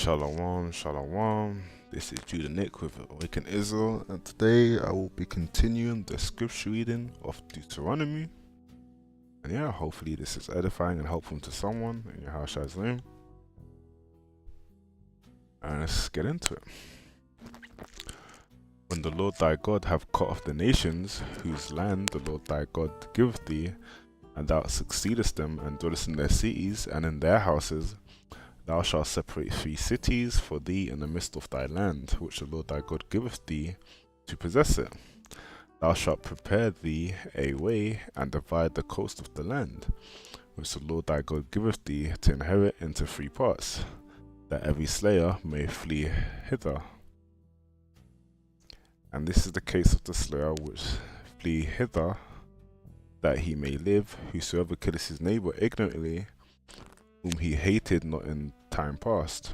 Shalom, shalom. This is Judah Nick with Awaken Israel, and today I will be continuing the scripture reading of Deuteronomy. And yeah, hopefully this is edifying and helpful to someone in your house name. And let's get into it. When the Lord thy God have cut off the nations, whose land the Lord thy God giveth thee, and thou succeedest them, and dwellest in their cities and in their houses, thou shalt separate 3 cities for thee in the midst of thy land, which the Lord thy God giveth thee to possess it. Thou shalt prepare thee a way, and divide the coast of the land, which the Lord thy God giveth thee to inherit, into 3 parts, that every slayer may flee hither. And this is the case of the slayer which flee hither, that he may live. Whosoever killeth his neighbour ignorantly, whom he hated not in time past,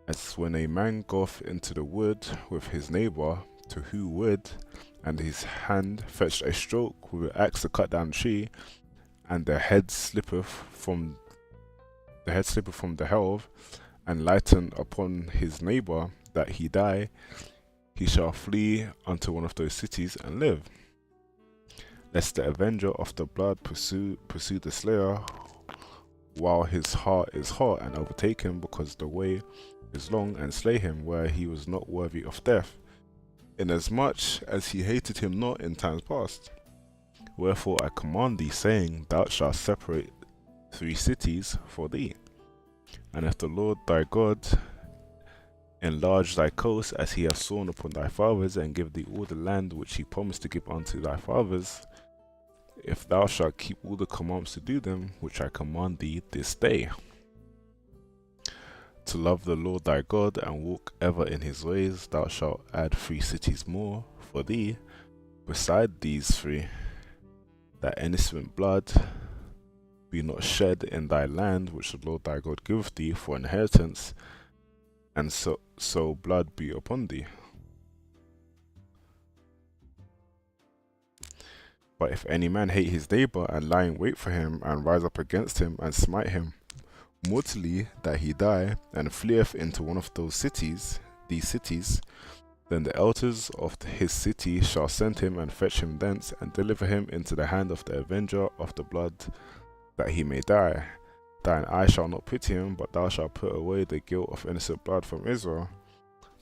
as when a man goeth into the wood with his neighbour to hew wood, and his hand fetched a stroke with an axe to cut down a tree, and the head slippeth from the helve, and lighten upon his neighbour, that he die, he shall flee unto one of those cities and live, lest the avenger of the blood pursue the slayer while his heart is hot, and overtake him, because the way is long, and slay him where he was not worthy of death, inasmuch as he hated him not in times past. Wherefore I command thee, saying, Thou shalt separate 3 cities for thee. And if the Lord thy God enlarge thy coast, as he hath sworn upon thy fathers, and give thee all the land which he promised to give unto thy fathers, if thou shalt keep all the commandments to do them, which I command thee this day, to love the Lord thy God, and walk ever in his ways, thou shalt add 3 cities more for thee, beside these 3, that innocent blood be not shed in thy land, which the Lord thy God giveth thee for inheritance, and so blood be upon thee. But if any man hate his neighbour, and lie in wait for him, and rise up against him, and smite him mortally, that he die, and fleeth into one of these cities, then the elders of his city shall send him, and fetch him thence, and deliver him into the hand of the avenger of the blood, that he may die. Thine eye shall not pity him, but thou shalt put away the guilt of innocent blood from Israel,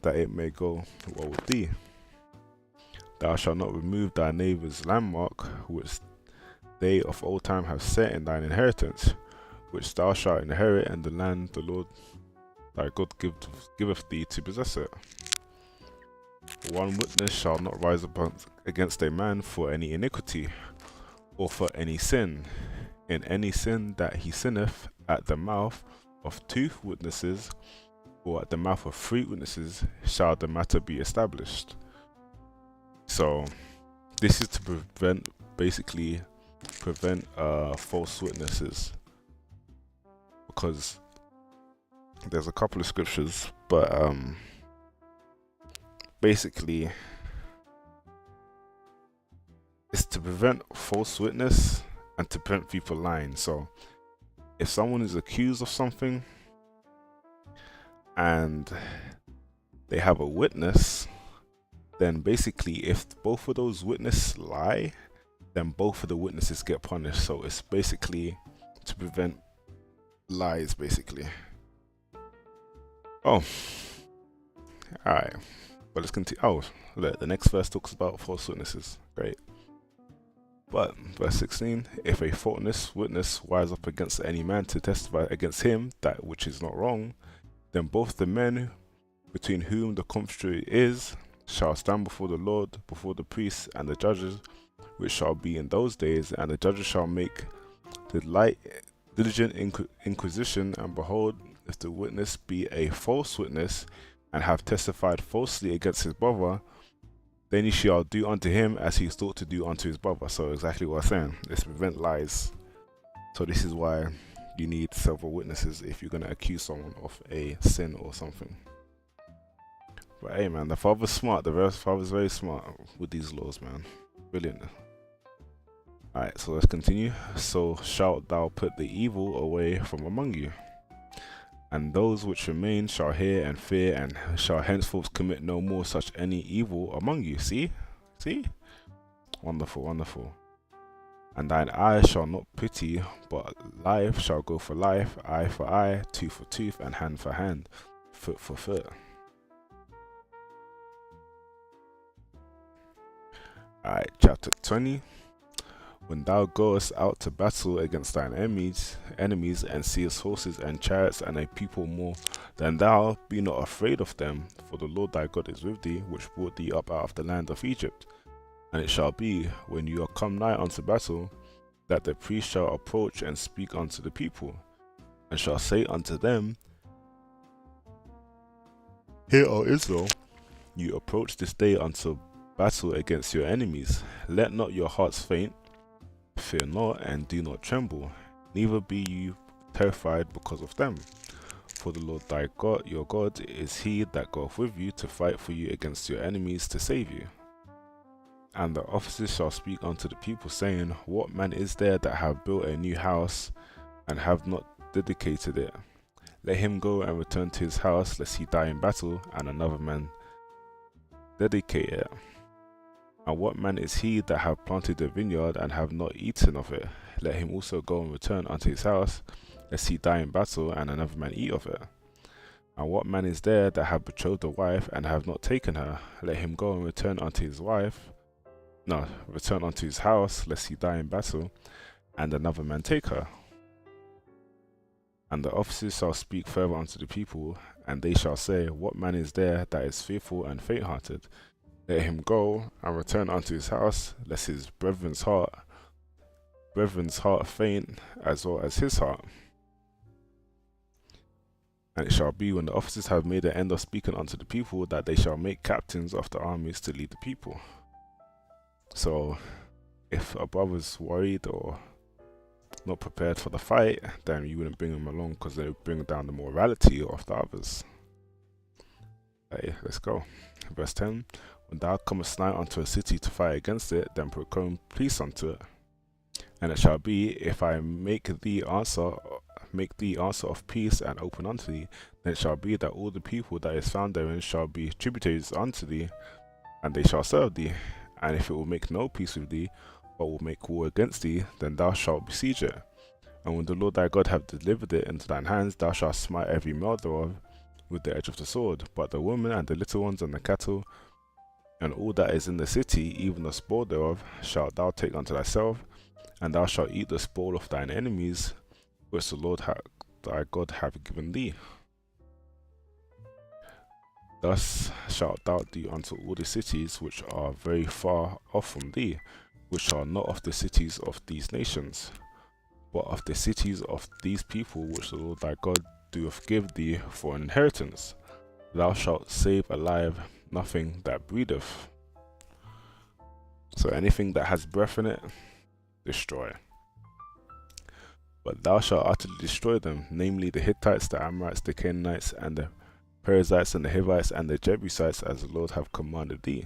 that it may go well with thee. Thou shalt not remove thy neighbour's landmark, which they of old time have set in thine inheritance, which thou shalt inherit in the land the Lord thy God giveth thee to possess it. One witness shall not rise up against a man for any iniquity, or for any sin. In any sin that he sinneth, at the mouth of 2 witnesses, or at the mouth of 3 witnesses, shall the matter be established. So this is to prevent false witnesses, because there's a couple of scriptures, but basically it's to prevent false witness and to prevent people lying. So if someone is accused of something and they have a witness, then basically if both of those witnesses lie, then both of the witnesses get punished. So it's basically to prevent lies, basically. Oh, alright, but let's continue. Oh, look, the next verse talks about false witnesses. Great. But verse 16, if a faultless witness rise up against any man to testify against him that which is not wrong, then both the men between whom the contrary is shall stand before the Lord, before the priests and the judges, which shall be in those days, and the judges shall make diligent inquisition, and behold, if the witness be a false witness, and have testified falsely against his brother, then he shall do unto him as he thought to do unto his brother. So exactly what I'm saying, it's to prevent lies. So this is why you need several witnesses if you're going to accuse someone of a sin or something. But hey man, the Father's smart, the Father's very smart with these laws, man. Brilliant. Alright, so let's continue. So shalt thou put the evil away from among you. And those which remain shall hear and fear, and shall henceforth commit no more such any evil among you. See? See? Wonderful, wonderful. And thine eye shall not pity, but life shall go for life, eye for eye, tooth for tooth, and hand for hand, foot for foot. Alright, chapter 20. When thou goest out to battle against thine enemies, and seest horses and chariots and a people more than thou, be not afraid of them, for the Lord thy God is with thee, which brought thee up out of the land of Egypt. And it shall be, when you are come nigh unto battle, that the priest shall approach and speak unto the people, and shall say unto them, Hear, O Israel, you approach this day unto battle against your enemies. Let not your hearts faint, fear not, and do not tremble, neither be you terrified because of them. For the Lord thy God, your God, is he that goeth with you to fight for you against your enemies to save you. And the officers shall speak unto the people, saying, What man is there that have built a new house, and have not dedicated it? Let him go and return to his house, lest he die in battle, and another man dedicate it. And what man is he that have planted a vineyard, and have not eaten of it? Let him also go and return unto his house, lest he die in battle, and another man eat of it. And what man is there that have betrothed a wife, and have not taken her? Let him go and return unto his house, lest he die in battle, and another man take her. And the officers shall speak further unto the people, and they shall say, What man is there that is fearful and faint-hearted? Let him go and return unto his house, lest his brethren's heart faint, as well as his heart. And it shall be, when the officers have made an end of speaking unto the people, that they shall make captains of the armies to lead the people. So, if a brother's worried or not prepared for the fight, then you wouldn't bring them along, because they would bring down the morality of the others. Hey, let's go. Verse 10. When thou comest nigh unto a city to fight against it, then proclaim peace unto it. And it shall be, if I make thee answer of peace and open unto thee, then it shall be that all the people that is found therein shall be tributaries unto thee, and they shall serve thee. And if it will make no peace with thee, but will make war against thee, then thou shalt besiege it. And when the Lord thy God hath delivered it into thine hands, thou shalt smite every male thereof with the edge of the sword. But the women and the little ones and the cattle, and all that is in the city, even the spoil thereof, shalt thou take unto thyself, and thou shalt eat the spoil of thine enemies, which the Lord thy God hath given thee. Thus shalt thou do unto all the cities which are very far off from thee, which are not of the cities of these nations, but of the cities of these people which the Lord thy God doeth give thee for an inheritance. Thou shalt save alive nothing that breatheth. So anything that has breath in it, destroy. But thou shalt utterly destroy them, namely the Hittites, the Amorites, the Canaanites, and the Perizzites, and the Hivites, and the Jebusites, as the Lord hath commanded thee,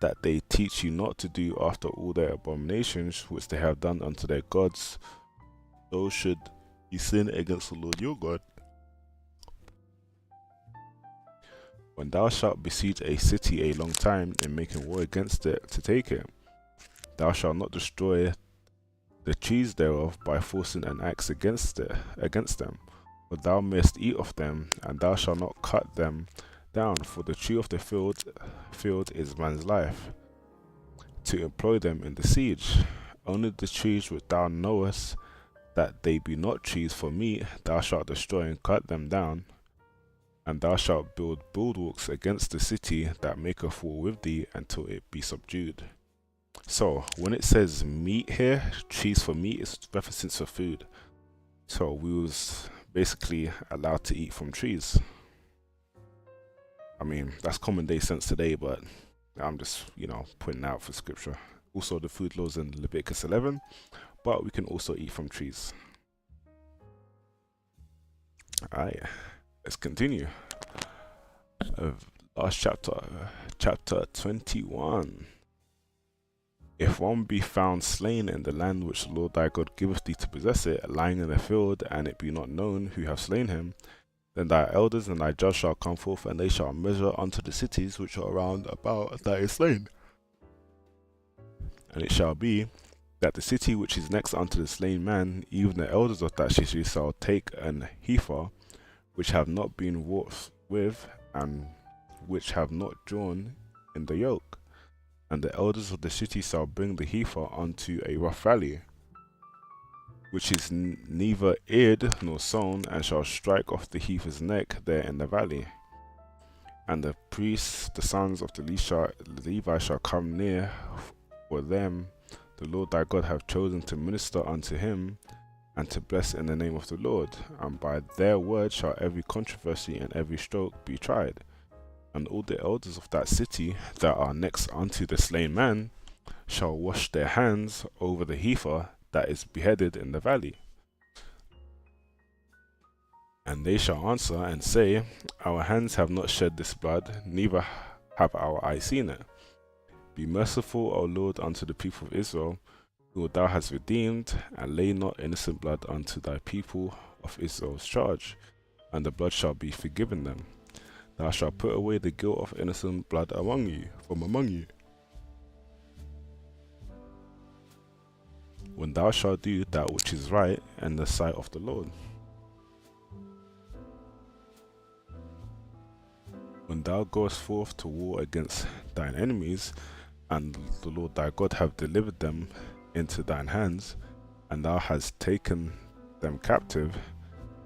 that they teach you not to do after all their abominations which they have done unto their gods, so should you sin against the Lord your God. When thou shalt besiege a city a long time, in making war against it to take it, thou shalt not destroy the trees thereof by forcing an axe against them, but thou mayest eat of them, and thou shalt not cut them down, for the tree of the field is man's life, to employ them in the siege. Only the trees which thou knowest that they be not trees for meat, thou shalt destroy and cut them down, and thou shalt build bulwarks against the city that maketh war with thee until it be subdued. So, when it says meat here, trees for meat, is referencing for food. So, we was basically allowed to eat from trees. I mean, that's common day sense today, but I'm just, pointing out for scripture. Also, the food laws in Leviticus 11, but we can also eat from trees. Alright, let's continue. Last chapter, chapter 21. If one be found slain in the land which the Lord thy God giveth thee to possess it, lying in a field, and it be not known who have slain him, then thy elders and thy judge shall come forth, and they shall measure unto the cities which are round about that is slain. And it shall be that the city which is next unto the slain man, even the elders of that city shall take an heifer, which have not been wrought with, and which have not drawn in the yoke. And the elders of the city shall bring the heifer unto a rough valley, which is neither eared nor sown, and shall strike off the heifer's neck there in the valley. And the priests, the sons of the Levi, shall come near, for them the Lord thy God hath chosen to minister unto him, and to bless in the name of the Lord. And by their word shall every controversy and every stroke be tried. And all the elders of that city that are next unto the slain man shall wash their hands over the heifer that is beheaded in the valley. And they shall answer and say, Our hands have not shed this blood, neither have our eyes seen it. Be merciful, O Lord, unto the people of Israel, who thou hast redeemed, and lay not innocent blood unto thy people of Israel's charge, and the blood shall be forgiven them. Thou shalt put away the guilt of innocent blood from among you. When thou shalt do that which is right in the sight of the Lord. When thou goest forth to war against thine enemies, and the Lord thy God have delivered them into thine hands, and thou hast taken them captive,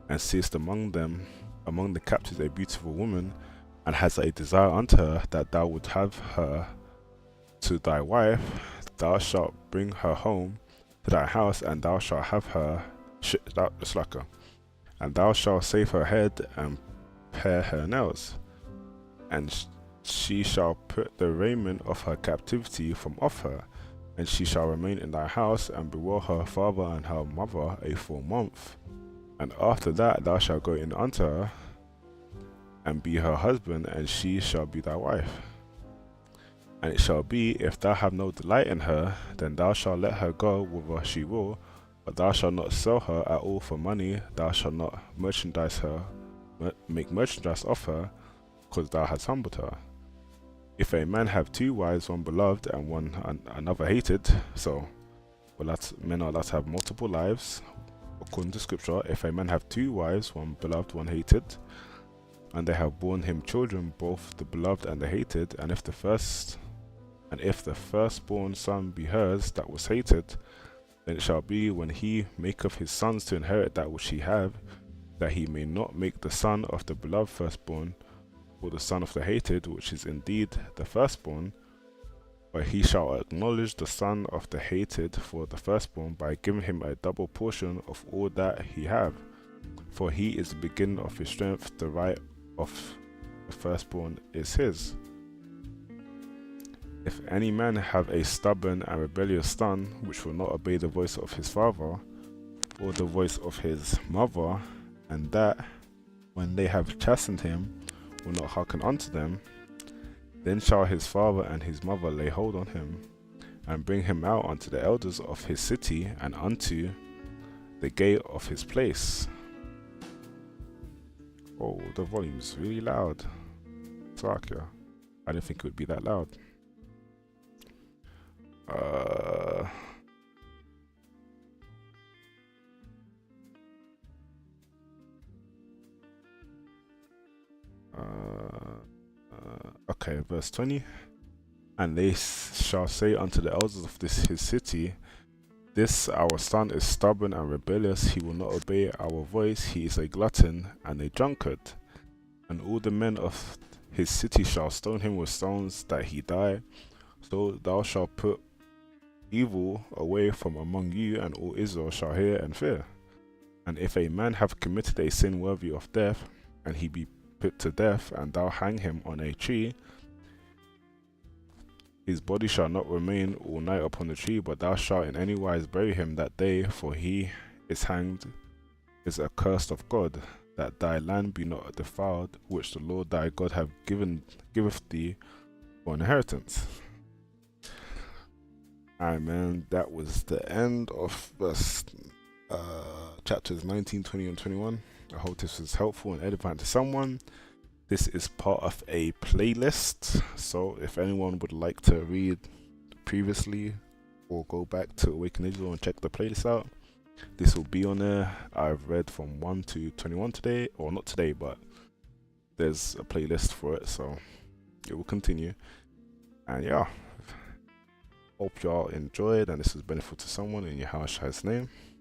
and seest among the captives a beautiful woman, and hast a desire unto her, that thou would have her to thy wife, thou shalt bring her home to thy house, and thou shalt have her and thou shalt shave her head and pare her nails, and she shall put the raiment of her captivity from off her, and she shall remain in thy house, and bewail her father and her mother a full month. And after that thou shalt go in unto her, and be her husband, and she shall be thy wife. And it shall be, if thou have no delight in her, then thou shalt let her go whither she will, but thou shalt not sell her at all for money, thou shalt not make merchandise of her, because thou hast humbled her. If a man have two wives, one beloved and another hated, so men are allowed to have multiple lives, according to scripture. If a man have two wives, one beloved, one hated, and they have borne him children, both the beloved and the hated, and if the firstborn son be hers that was hated, then it shall be, when he maketh his sons to inherit that which he have, that he may not make the son of the beloved firstborn, or the son of the hated, which is indeed the firstborn, but he shall acknowledge the son of the hated for the firstborn, by giving him a double portion of all that he have. For he is the beginning of his strength, the right of the firstborn is his. If any man have a stubborn and rebellious son, which will not obey the voice of his father, or the voice of his mother, and that, when they have chastened him, will not hearken unto them, then shall his father and his mother lay hold on him, and bring him out unto the elders of his city, and unto the gate of his place. Oh, the volume's really loud. Sakia. I didn't think it would be that loud. Okay, verse 20. And they shall say unto the elders of his city, This our son is stubborn and rebellious, he will not obey our voice, he is a glutton and a drunkard. And all the men of his city shall stone him with stones, that he die. So thou shalt put evil away from among you, and all Israel shall hear and fear. And if a man have committed a sin worthy of death, and he be put to death, and thou hang him on a tree, his body shall not remain all night upon the tree, but thou shalt in any wise bury him that day, for he is hanged is accursed of God, that thy land be not defiled, which the Lord thy God giveth thee for inheritance. Alright, man, that was the end of verse chapters 19, 20, and 21. I hope this was helpful and edifying to someone. This is part of a playlist, so if anyone would like to read previously or go back to Awaken Israel and check the playlist out, this will be on there. I've read from 1 to 21 today, or not today, but there's a playlist for it, so it will continue. And yeah, hope y'all enjoyed and this was beneficial to someone in Yahushua's name.